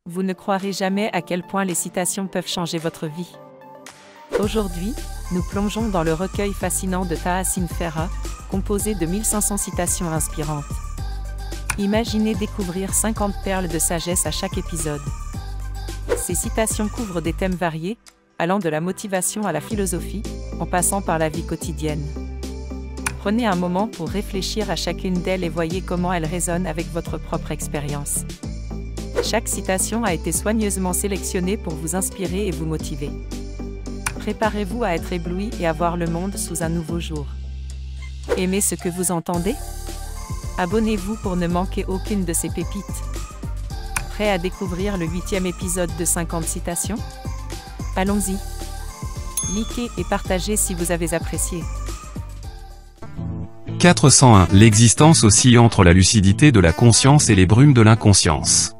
Vous ne croirez jamais à quel point les citations peuvent changer votre vie. Aujourd'hui, nous plongeons dans le recueil fascinant de Tahassine Ferra, composé de 1500 citations inspirantes. Imaginez découvrir 50 perles de sagesse à chaque épisode. Ces citations couvrent des thèmes variés, allant de la motivation à la philosophie, en passant par la vie quotidienne. Prenez un moment pour réfléchir à chacune d'elles et voyez comment elles résonnent avec votre propre expérience. Chaque citation a été soigneusement sélectionnée pour vous inspirer et vous motiver. Préparez-vous à être ébloui et à voir le monde sous un nouveau jour. Aimez ce que vous entendez? Abonnez-vous pour ne manquer aucune de ces pépites. Prêt à découvrir le 8e épisode de 50 citations? Allons-y! Likez et partagez si vous avez apprécié. 401. L'existence oscille entre la lucidité de la conscience et les brumes de l'inconscience.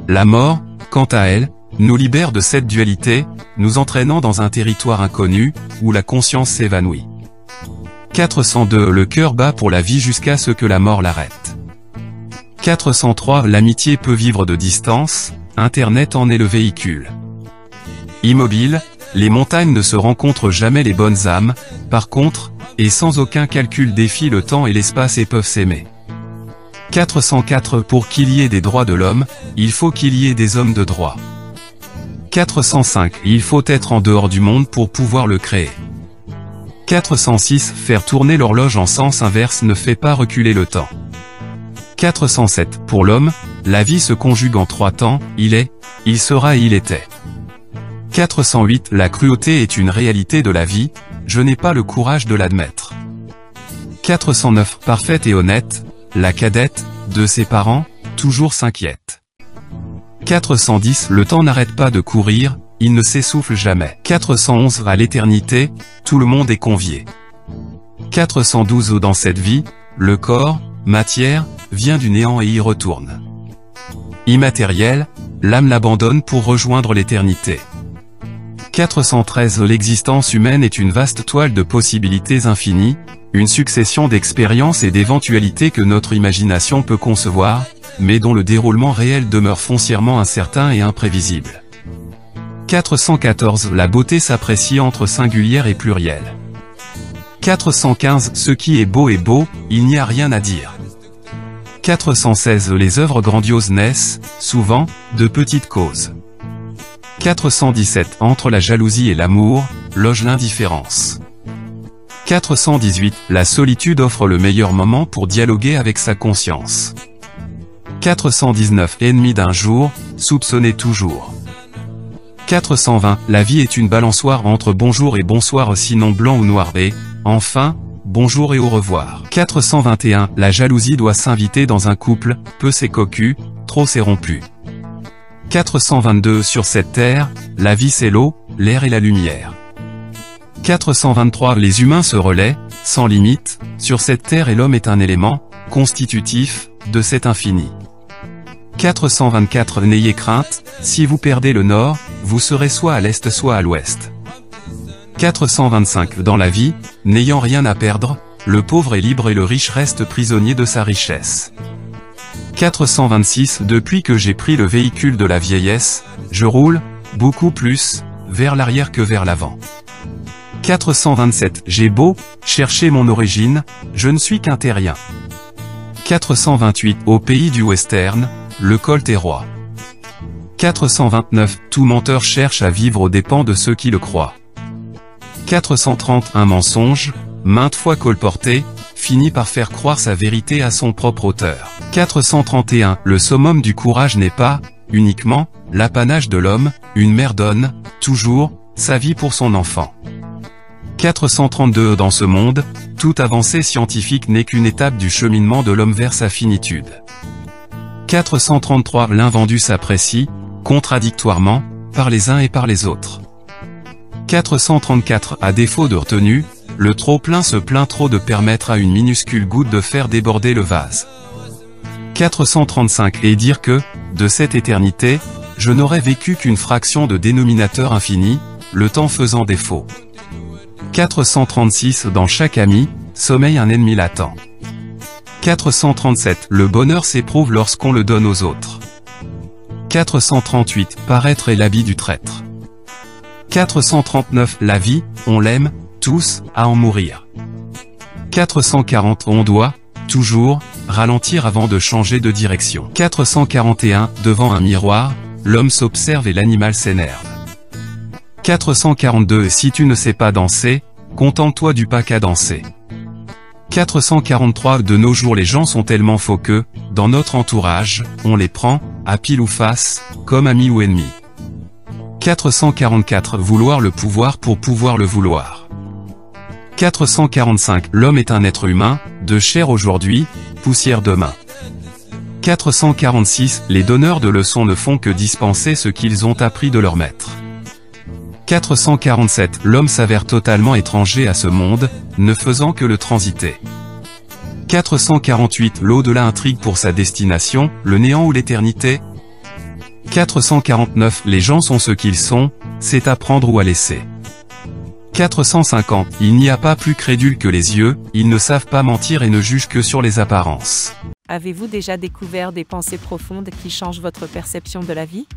La mort, quant à elle, nous libère de cette dualité, nous entraînant dans un territoire inconnu, où la conscience s'évanouit. 402. Le cœur bat pour la vie jusqu'à ce que la mort l'arrête. 403. L'amitié peut vivre de distance, Internet en est le véhicule. Immobile, les montagnes ne se rencontrent jamais les bonnes âmes, par contre, et sans aucun calcul défient le temps et l'espace et peuvent s'aimer. 404. Pour qu'il y ait des droits de l'homme, il faut qu'il y ait des hommes de droit. 405. Il faut être en dehors du monde pour pouvoir le créer. 406. Faire tourner l'horloge en sens inverse ne fait pas reculer le temps. 407. Pour l'homme, la vie se conjugue en 3 temps, il est, il sera et il était. 408. La cruauté est une réalité de la vie, je n'ai pas le courage de l'admettre. 409. Parfaite et honnête, la cadette, de ses parents, toujours s'inquiète. 410. Le temps n'arrête pas de courir, il ne s'essouffle jamais. 411. À l'éternité, tout le monde est convié. 412. Dans cette vie, le corps, matière, vient du néant et y retourne. Immatériel, l'âme l'abandonne pour rejoindre l'éternité. 413. L'existence humaine est une vaste toile de possibilités infinies, une succession d'expériences et d'éventualités que notre imagination peut concevoir, mais dont le déroulement réel demeure foncièrement incertain et imprévisible. 414. La beauté s'apprécie entre singulière et pluriel. 415. Ce qui est beau, il n'y a rien à dire. 416. Les œuvres grandioses naissent, souvent, de petites causes. 417. Entre la jalousie et l'amour, loge l'indifférence. 418. La solitude offre le meilleur moment pour dialoguer avec sa conscience. 419. Ennemi d'un jour, soupçonnez toujours. 420. La vie est une balançoire entre bonjour et bonsoir sinon blanc ou noir et, enfin, bonjour et au revoir. 421. La jalousie doit s'inviter dans un couple, peu c'est cocu, trop c'est rompu. 422. Sur cette terre, la vie c'est l'eau, l'air et la lumière. 423. Les humains se relaient, sans limite, sur cette terre et l'homme est un élément, constitutif, de cet infini. 424. N'ayez crainte, si vous perdez le nord, vous serez soit à l'est soit à l'ouest. 425. Dans la vie, n'ayant rien à perdre, le pauvre est libre et le riche reste prisonnier de sa richesse. 426. Depuis que j'ai pris le véhicule de la vieillesse, je roule, beaucoup plus, vers l'arrière que vers l'avant. 427. J'ai beau chercher mon origine, je ne suis qu'un terrien. 428. Au pays du western, le colt est roi. 429. Tout menteur cherche à vivre aux dépens de ceux qui le croient. 430. Un mensonge, maintes fois colporté, finit par faire croire sa vérité à son propre auteur. 431. Le summum du courage n'est pas, uniquement, l'apanage de l'homme, une mère donne, toujours, sa vie pour son enfant. 432. Dans ce monde, toute avancée scientifique n'est qu'une étape du cheminement de l'homme vers sa finitude. 433. L'invendu s'apprécie, contradictoirement, par les uns et par les autres. 434. À défaut de retenue, le trop-plein se plaint trop de permettre à une minuscule goutte de faire déborder le vase. 435. Et dire que, de cette éternité, je n'aurais vécu qu'une fraction de dénominateur infini, le temps faisant défaut. 436. Dans chaque ami, sommeille un ennemi latent. 437. Le bonheur s'éprouve lorsqu'on le donne aux autres. 438. Paraître est l'habit du traître. 439. La vie, on l'aime, tous, à en mourir. 440. On doit, toujours, ralentir avant de changer de direction. 441. Devant un miroir, l'homme s'observe et l'animal s'énerve. 442. Si tu ne sais pas danser, contente-toi du pas qu'à danser. 443. De nos jours les gens sont tellement faux que, dans notre entourage, on les prend, à pile ou face, comme amis ou ennemis. 444. Vouloir le pouvoir pour pouvoir le vouloir. 445. L'homme est un être humain, de chair aujourd'hui, poussière demain. 446. Les donneurs de leçons ne font que dispenser ce qu'ils ont appris de leur maître. 447. L'homme s'avère totalement étranger à ce monde, ne faisant que le transiter. 448. L'au-delà intrigue pour sa destination, le néant ou l'éternité. 449. Les gens sont ce qu'ils sont, c'est à prendre ou à laisser. 450. Il n'y a pas plus crédule que les yeux, ils ne savent pas mentir et ne jugent que sur les apparences. Avez-vous déjà découvert des pensées profondes qui changent votre perception de la vie?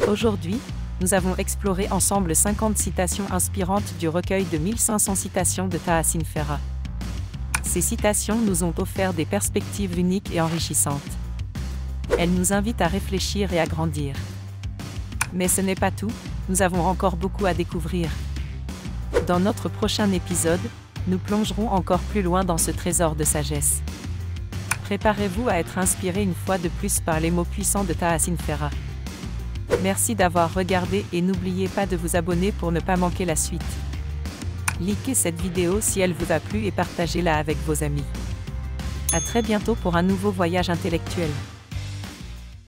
Aujourd'hui, nous avons exploré ensemble 50 citations inspirantes du recueil de 1500 citations de Tahassine Ferha. Ces citations nous ont offert des perspectives uniques et enrichissantes. Elles nous invitent à réfléchir et à grandir. Mais ce n'est pas tout, nous avons encore beaucoup à découvrir. Dans notre prochain épisode, nous plongerons encore plus loin dans ce trésor de sagesse. Préparez-vous à être inspiré une fois de plus par les mots puissants de Tahassine Ferha. Merci d'avoir regardé et n'oubliez pas de vous abonner pour ne pas manquer la suite. Likez cette vidéo si elle vous a plu et partagez-la avec vos amis. À très bientôt pour un nouveau voyage intellectuel.